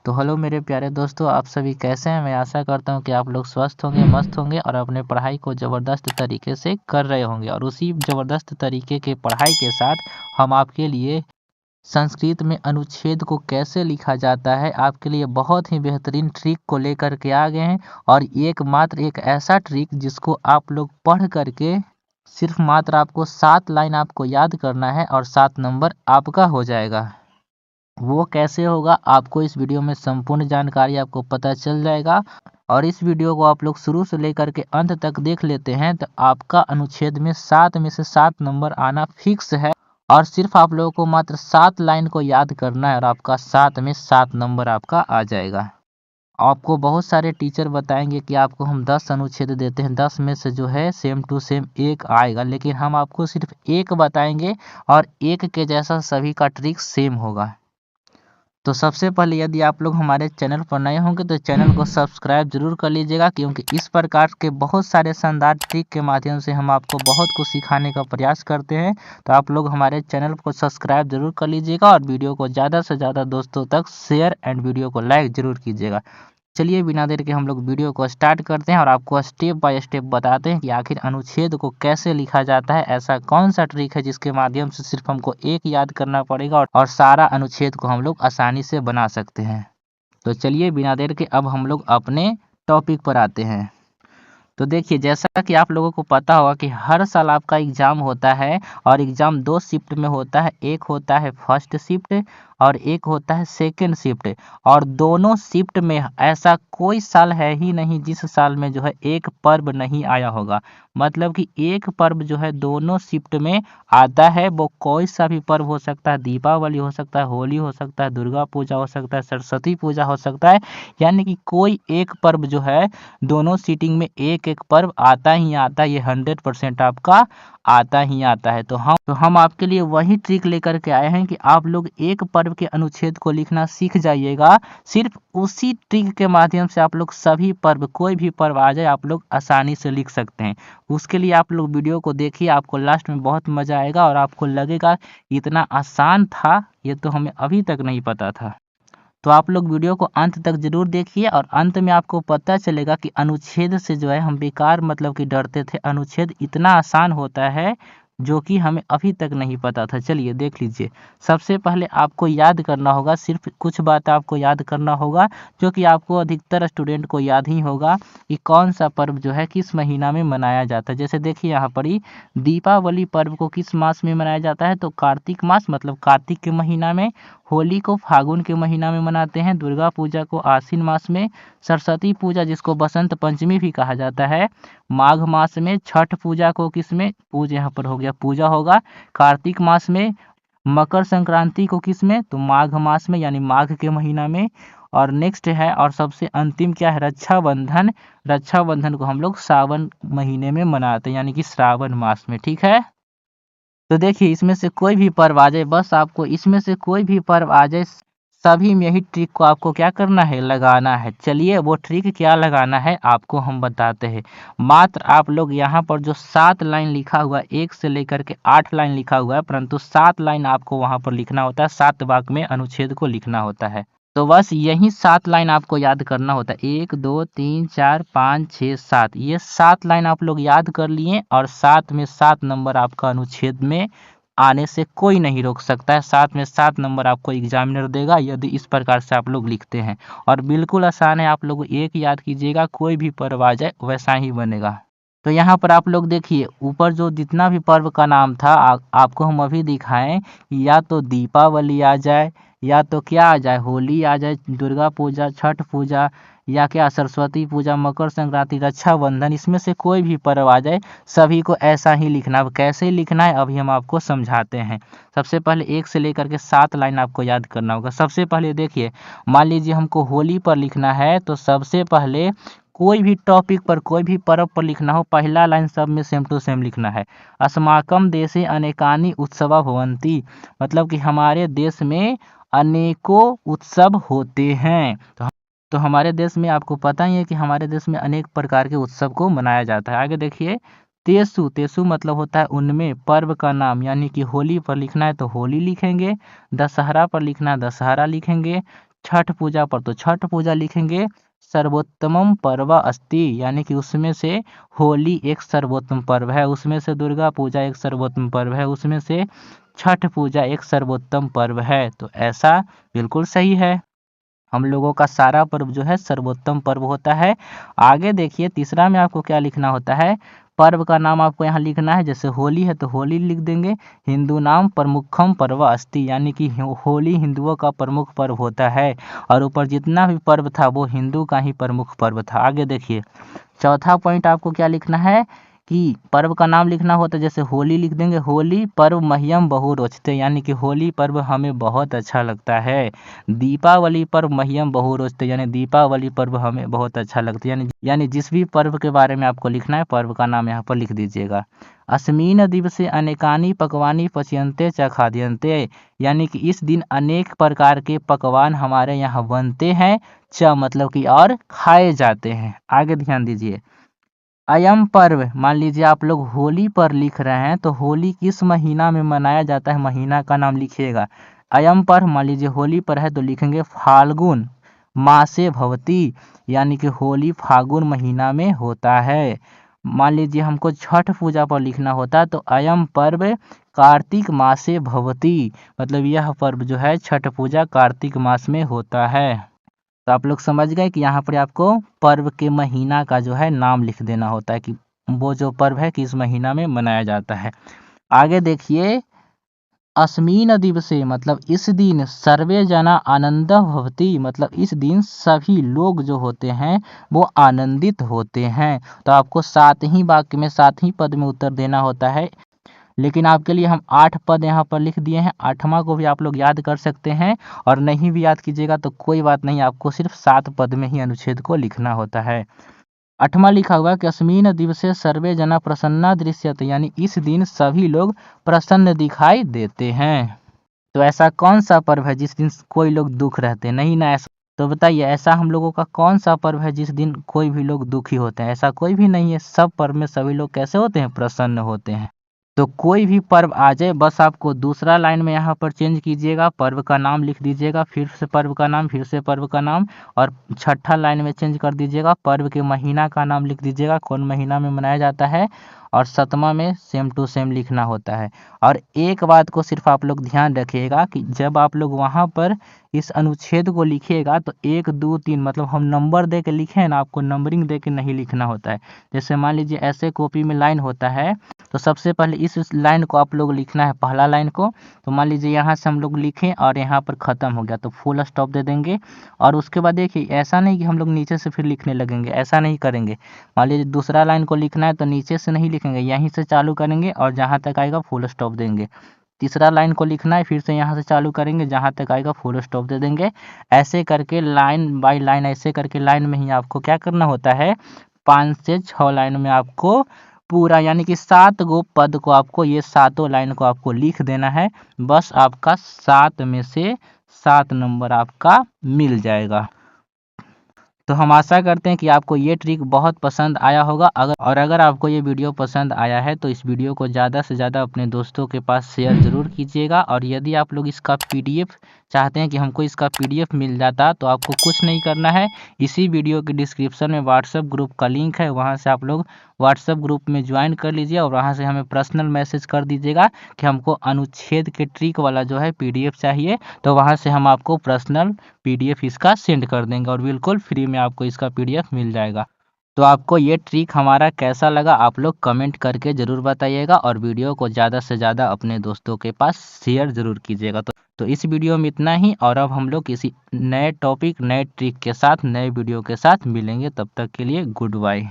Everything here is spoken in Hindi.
तो हेलो मेरे प्यारे दोस्तों, आप सभी कैसे हैं। मैं आशा करता हूं कि आप लोग स्वस्थ होंगे, मस्त होंगे और अपने पढ़ाई को ज़बरदस्त तरीके से कर रहे होंगे। और उसी ज़बरदस्त तरीके के पढ़ाई के साथ हम आपके लिए संस्कृत में अनुच्छेद को कैसे लिखा जाता है, आपके लिए बहुत ही बेहतरीन ट्रिक को लेकर के आ गए हैं। और एकमात्र एक ऐसा ट्रिक जिसको आप लोग पढ़ करके सिर्फ मात्र आपको 7 लाइन आपको याद करना है और 7 नंबर आपका हो जाएगा। वो कैसे होगा, आपको इस वीडियो में संपूर्ण जानकारी आपको पता चल जाएगा। और इस वीडियो को आप लोग शुरू से लेकर के अंत तक देख लेते हैं तो आपका अनुच्छेद में से 7 नंबर आना फिक्स है। और सिर्फ आप लोगों को मात्र 7 लाइन को याद करना है और आपका 7 में 7 नंबर आपका आ जाएगा। आपको बहुत सारे टीचर बताएंगे कि आपको हम 10 अनुच्छेद देते हैं, 10 में से जो है सेम टू सेम एक आएगा, लेकिन हम आपको सिर्फ एक बताएंगे और एक के जैसा सभी का ट्रिक सेम होगा। तो सबसे पहले यदि आप लोग हमारे चैनल पर नए होंगे तो चैनल को सब्सक्राइब जरूर कर लीजिएगा, क्योंकि इस प्रकार के बहुत सारे शानदार ट्रिक के माध्यम से हम आपको बहुत कुछ सिखाने का प्रयास करते हैं। तो आप लोग हमारे चैनल को सब्सक्राइब जरूर कर लीजिएगा और वीडियो को ज़्यादा से ज़्यादा दोस्तों तक शेयर एंड वीडियो को लाइक जरूर कीजिएगा। चलिए बिना देर के हम लोग वीडियो को स्टार्ट करते हैं और आपको स्टेप बाय स्टेप बताते हैं कि आखिर अनुच्छेद को कैसे लिखा जाता है। ऐसा कौन सा ट्रिक है जिसके माध्यम से सिर्फ हमको एक याद करना पड़ेगा और सारा अनुच्छेद को हम लोग आसानी से बना सकते हैं। तो चलिए बिना देर के अब हम लोग अपने टॉपिक पर आते हैं। तो देखिए, जैसा कि आप लोगों को पता होगा कि हर साल आपका एग्ज़ाम होता है और एग्ज़ाम 2 शिफ्ट में होता है। एक होता है फर्स्ट शिफ्ट और एक होता है सेकंड शिफ्ट। और दोनों शिफ्ट में ऐसा कोई साल है ही नहीं जिस साल में जो है एक पर्व नहीं आया होगा। मतलब कि एक पर्व जो है दोनों शिफ्ट में आता है। वो कोई सा भी पर्व हो सकता है, दीपावली हो सकता है, होली हो सकता है, दुर्गा पूजा हो सकता है, सरस्वती पूजा हो सकता है। यानी कि कोई एक पर्व जो है दोनों सीटिंग में एक एक पर्व आता ही आता है। ये 100% आपका आता ही आता है। तो हम आपके लिए वही ट्रिक लेकर के आए हैं कि आप लोग एक पर्व के अनुच्छेद को लिखना सीख जाइएगा। सिर्फ उसी ट्रिक के माध्यम से आप लोग सभी पर्व, कोई भी पर्व आ जाए, आप लोग आसानी से लिख सकते हैं। उसके लिए आप लोग वीडियो को देखिए, आपको लास्ट में बहुत मज़ा आएगा और आपको लगेगा इतना आसान था, ये तो हमें अभी तक नहीं पता था। तो आप लोग वीडियो को अंत तक ज़रूर देखिए और अंत में आपको पता चलेगा कि अनुच्छेद से जो है हम बेकार मतलब कि डरते थे, अनुच्छेद इतना आसान होता है जो कि हमें अभी तक नहीं पता था। चलिए देख लीजिए। सबसे पहले आपको याद करना होगा, सिर्फ कुछ बात आपको याद करना होगा जो कि आपको अधिकतर स्टूडेंट को याद ही होगा कि कौन सा पर्व जो है किस महीना में मनाया जाता है। जैसे देखिए यहाँ पर ही, दीपावली पर्व को किस मास में मनाया जाता है, तो कार्तिक मास मतलब कार्तिक के महीना में। होली को फागुन के महीना में मनाते हैं। दुर्गा पूजा को आश्विन मास में। सरस्वती पूजा जिसको बसंत पंचमी भी कहा जाता है, माघ मास में। छठ पूजा को किस में, पूजा यहाँ पर हो गया, पूजा होगा कार्तिक मास में। मकर संक्रांति को किस में, तो माघ मास में यानी माघ के महीना में। और नेक्स्ट है और सबसे अंतिम क्या है, रक्षाबंधन। रक्षाबंधन को हम लोग सावन महीने में मनाते हैं यानी कि श्रावण मास में। ठीक है। तो देखिए, इसमें से कोई भी पर्व आ जाए, बस आपको इसमें से कोई भी पर्व आ जाए, सभी में यही ट्रिक को आपको क्या करना है, लगाना है। चलिए वो ट्रिक क्या लगाना है आपको हम बताते हैं। मात्र आप लोग यहाँ पर जो 7 लाइन लिखा हुआ है, 1 से लेकर के 8 लाइन लिखा हुआ है, परंतु 7 लाइन आपको वहाँ पर लिखना होता है। 7 वाक्य में अनुच्छेद को लिखना होता है। तो बस यही 7 लाइन आपको याद करना होता है। 1 2 3 4 5 6 7, ये 7 लाइन आप लोग याद कर लिए और 7 में 7 नंबर आपका अनुच्छेद में आने से कोई नहीं रोक सकता है। 7 में 7 नंबर आपको एग्जामिनर देगा यदि इस प्रकार से आप लोग लिखते हैं। और बिल्कुल आसान है, आप लोग एक याद कीजिएगा, कोई भी पर्व आ जाए वैसा ही बनेगा। तो यहाँ पर आप लोग देखिए, ऊपर जो जितना भी पर्व का नाम था आपको हम अभी दिखाएं, या तो दीपावली आ जाए, या तो क्या आ जाए, होली आ जाए, दुर्गा पूजा, छठ पूजा, या क्या सरस्वती पूजा, मकर संक्रांति, रक्षाबंधन, इसमें से कोई भी पर्व आ जाए, सभी को ऐसा ही लिखना। अब कैसे लिखना है अभी हम आपको समझाते हैं। सबसे पहले 1 से लेकर के 7 लाइन आपको याद करना होगा। सबसे पहले देखिए, मान लीजिए हमको होली पर लिखना है, तो सबसे पहले कोई भी टॉपिक पर, कोई भी पर्व पर लिखना हो, पहला लाइन सब में सेम टू सेम लिखना है। अस्माकं देशे अनेकानि उत्सवा भवन्ति, मतलब कि हमारे देश में अनेकों उत्सव होते हैं। तो हमारे देश में आपको पता ही है कि हमारे देश में अनेक प्रकार के उत्सव को मनाया जाता है। आगे देखिए, तेसु, तेसु मतलब होता है उनमें, पर्व का नाम, यानी कि होली पर लिखना है तो होली लिखेंगे, दशहरा पर लिखना है दशहरा लिखेंगे, छठ पूजा पर, तो छठ पूजा लिखेंगे सर्वोत्तमम पर्व अस्ति, यानी कि उसमें से होली एक सर्वोत्तम पर्व है, उसमें से दुर्गा पूजा एक सर्वोत्तम पर्व है, उसमें से छठ पूजा एक सर्वोत्तम पर्व है। तो ऐसा बिल्कुल सही है, हम लोगों का सारा पर्व जो है सर्वोत्तम पर्व होता है। आगे देखिए तीसरा में आपको क्या लिखना होता है, पर्व का नाम आपको यहाँ लिखना है। जैसे होली है तो होली लिख देंगे, हिंदू नाम प्रमुखम पर्व अस्ति, यानी कि होली हिंदुओं का प्रमुख पर्व होता है, और ऊपर जितना भी पर्व था वो हिंदू का ही प्रमुख पर्व था। आगे देखिए चौथा पॉइंट आपको क्या लिखना है कि पर्व का नाम लिखना होता है। जैसे होली लिख देंगे, होली पर्व मह्यम बहु रोचते, यानी कि होली पर्व हमें बहुत अच्छा लगता है। दीपावली पर्व मह्यम बहु रोचते, यानी दीपावली पर्व हमें बहुत अच्छा लगता है, यानी जिस भी पर्व के बारे में आपको लिखना है पर्व का नाम यहाँ पर लिख दीजिएगा। अस्मिन दिवसे अनेकानि पकवानि पच्यन्ते च खाद्यन्ते, यानी कि इस दिन अनेक प्रकार के पकवान हमारे यहाँ बनते हैं, च मतलब कि और खाए जाते हैं। आगे ध्यान दीजिए, अयम पर्व, मान लीजिए आप लोग होली पर लिख रहे हैं तो होली किस महीना में मनाया जाता है, महीना का नाम लिखिएगा। अयम पर्व मान लीजिए होली पर है तो लिखेंगे फाल्गुन मासे भवती, यानी कि होली फाल्गुन महीना में होता है। मान लीजिए हमको छठ पूजा पर लिखना होता तो अयम पर्व कार्तिक मासे भवती, मतलब यह पर्व जो है छठ पूजा कार्तिक मास में होता है। तो आप लोग समझ गए कि यहाँ पर आपको पर्व के महीना का जो है नाम लिख देना होता है कि वो जो पर्व है किस महीना में मनाया जाता है। आगे देखिए, अस्मिन दिवसे मतलब इस दिन सर्वे जना आनंद भवति, मतलब इस दिन सभी लोग जो होते हैं वो आनंदित होते हैं। तो आपको 7 ही वाक्य में 7 ही पद में उत्तर देना होता है, लेकिन आपके लिए हम 8 पद यहाँ पर लिख दिए हैं। 8वां को भी आप लोग याद कर सकते हैं, और नहीं भी याद कीजिएगा तो कोई बात नहीं, आपको सिर्फ 7 पद में ही अनुच्छेद को लिखना होता है। 8वां लिखा हुआ कि अस्मिन दिवसे सर्वे जना प्रसन्ना दृश्यते, यानी इस दिन सभी लोग प्रसन्न दिखाई देते हैं। तो ऐसा कौन सा पर्व है जिस दिन कोई लोग दुख रहते हैं, नहीं ना ऐसा, तो बताइए ऐसा हम लोगों का कौन सा पर्व है जिस दिन कोई भी लोग दुखी होते हैं, ऐसा कोई भी नहीं है। सब पर्व में सभी लोग कैसे होते हैं, प्रसन्न होते हैं। तो कोई भी पर्व आ जाए बस आपको दूसरा लाइन में यहाँ पर चेंज कीजिएगा, पर्व का नाम लिख दीजिएगा, फिर से पर्व का नाम, फिर से पर्व का नाम, और छठा लाइन में चेंज कर दीजिएगा, पर्व के महीना का नाम लिख दीजिएगा, कौन महीना में मनाया जाता है, और 7वां में सेम टू सेम लिखना होता है। और एक बात को सिर्फ आप लोग ध्यान रखिएगा कि जब आप लोग वहाँ पर इस अनुच्छेद को लिखिएगा तो 1 2 3 मतलब हम नंबर दे के लिखे हैं ना, आपको नंबरिंग दे के नहीं लिखना होता है। जैसे मान लीजिए ऐसे कॉपी में लाइन होता है तो सबसे पहले इस लाइन को आप लोग लिखना है, पहला लाइन को। तो मान लीजिए यहाँ से हम लोग लिखें और यहाँ पर ख़त्म हो गया तो फुल स्टॉप दे देंगे, और उसके बाद देखिए ऐसा नहीं कि हम लोग नीचे से फिर लिखने लगेंगे, ऐसा नहीं करेंगे। मान लीजिए दूसरा लाइन को लिखना है तो नीचे से नहीं लिखेंगे, यहीं से चालू करेंगे और जहाँ तक आएगा फुल स्टॉप देंगे। तीसरा लाइन को लिखना है, फिर से यहाँ से चालू करेंगे, जहाँ तक आएगा फुल स्टॉप दे देंगे। ऐसे करके लाइन बाय लाइन, ऐसे करके लाइन में ही आपको क्या करना होता है, 5 से 6 लाइन में आपको पूरा, यानी कि 7 गो पद को आपको, ये सातों लाइन को आपको लिख देना है। बस आपका 7 में से 7 नंबर आपका मिल जाएगा। तो हम आशा करते हैं कि आपको ये ट्रिक बहुत पसंद आया होगा। अगर आपको ये वीडियो पसंद आया है तो इस वीडियो को ज़्यादा से ज़्यादा अपने दोस्तों के पास शेयर ज़रूर कीजिएगा। और यदि आप लोग इसका PDF चाहते हैं कि हमको इसका PDF मिल जाता तो आपको कुछ नहीं करना है, इसी वीडियो के डिस्क्रिप्शन में व्हाट्सएप ग्रुप का लिंक है, वहाँ से आप लोग व्हाट्सएप ग्रुप में ज्वाइन कर लीजिए और वहाँ से हमें पर्सनल मैसेज कर दीजिएगा कि हमको अनुच्छेद के ट्रिक वाला जो है PDF चाहिए, तो वहाँ से हम आपको पर्सनल PDF इसका सेंड कर देंगे और बिल्कुल फ्री में आपको इसका PDF मिल जाएगा। तो आपको ये ट्रिक हमारा कैसा लगा आप लोग कमेंट करके ज़रूर बताइएगा, और वीडियो को ज़्यादा से ज़्यादा अपने दोस्तों के पास शेयर ज़रूर कीजिएगा। तो इस वीडियो में इतना ही, और अब हम लोग किसी नए टॉपिक, नए ट्रिक के साथ, नए वीडियो के साथ मिलेंगे। तब तक के लिए गुड बाय।